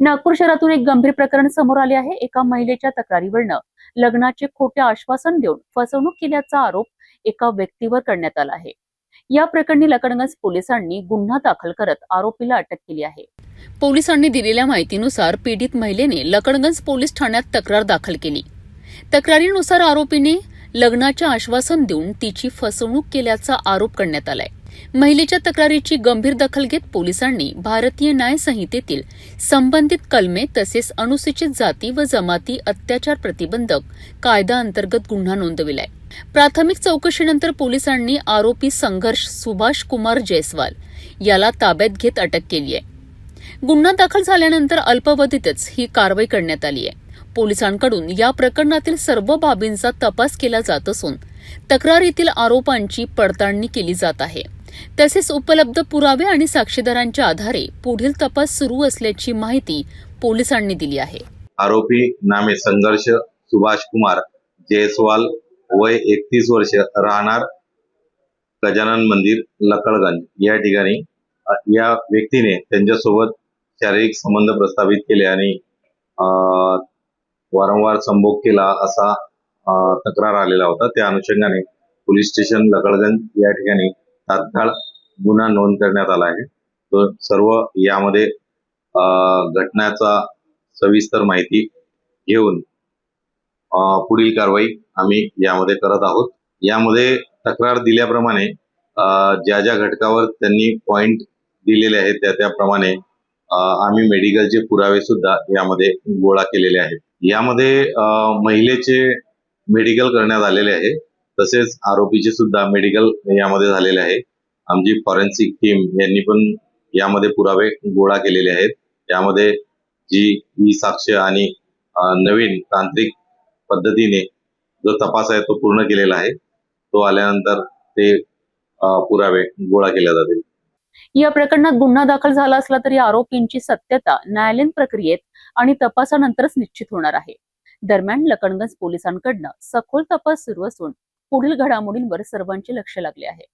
नागपूर शहरातून एक गंभीर प्रकरण समोर आले आहे। एका महिलेच्या तक्रारीवरनं लग्नाचे खोटे आश्वासन देऊन फसवणूक केल्याचा आरोप एका व्यक्तीवर करण्यात आला आहे। या प्रकरणी लकडंगज पोलिसांनी गुन्हा दाखल करत आरोपीला अटक केली आहे। पोलिसांनी दिलेल्या माहितीनुसार पीडित महिलेने लकडंगज पोलीस ठाण्यात तक्रार दाखल केली। तक्रारीनुसार आरोपीने लग्नाचे आश्वासन देऊन तिची फसवणूक केल्याचा आरोप करण्यात आलाय। महिलेच्या तक्रारीची गंभीर दखल घेत पोलिसांनी भारतीय न्याय संहितेतील संबंधित कलमे तसेच अनुसूचित जाती व जमाती अत्याचार प्रतिबंधक कायदा अंतर्गत गुन्हा नोंदविलाय। प्राथमिक चौकशीनंतर पोलिसांनी आरोपी संघर्ष सुभाष कुमार जयस्वाल याला ताब्यात घेत अटक केली आहे। गुन्हा दाखल झाल्यानंतर अल्पावधीतच ही कारवाई करण्यात आली आहे। पोलिसांकडून या प्रकरणातील सर्व बाबींचा तपास केला जात असून तक्रारीतील आरोपांची पडताळणी केली जात आहे। तसेच उपलब्ध पुरावे आणि साक्षीदारांच्या आधारे पुढील तपास सुरू असल्याची माहिती पोलिसांनी दिली आहे। आरोपी नामे संघर्ष सुभाष कुमार जयस्वाल, वय 31 वर्ष, राहणार गजानन मंदिर लकडगंज या ठिकाणी। या व्यक्तीने त्यांच्यासोबत शारीरिक संबंध प्रस्थापित केले आणि वारंवार संभोग केला असा तक्रार आलेला होता। त्या अनुषंगाने पोलीस स्टेशन लकडगंज या ठिकाणी तात्काळ गुन्हा नोंद करण्यात आला आहे। तो सर्व यामध्ये घटनेचा सविस्तर माहिती घेऊन पुढील कारवाई आम्ही यामध्ये करत आहोत। यामध्ये तक्रार दिल्याप्रमाणे ज्या ज्या घटकावर त्यांनी पॉइंट दिलेले आहेत त्याप्रमाणे आम्ही मेडिकलचे पुरावे सुद्धा यामध्ये गोळा केलेले आहेत। यामध्ये महिलेचे मेडिकल करण्यात आलेले आहे, तसेच आरोपीचे सुद्धा मेडिकल यामध्ये झालेले आहे। आमची फॉरेन्सिक टीम यांनी पण यामध्ये पुरावे गोळा केलेले आहेत। यामध्ये जी साक्ष आणि नवीन तांत्रिक पद्धतीने जो तपास आहे तो पूर्ण केलेला आहे। तो आल्यानंतर ते पुरावे गोळा केले जातील। या प्रकरणात गुन्हा दाखल झाला असला तरी आरोपींची सत्यता न्यायालयीन प्रक्रियेत आणि तपासानंतरच निश्चित होणार आहे। दरम्यान लकडंगज पोलिसांकडून सखोल तपास सुरू असून पुढील घडामोडींवर सर्वांचे लक्ष लागले आहे।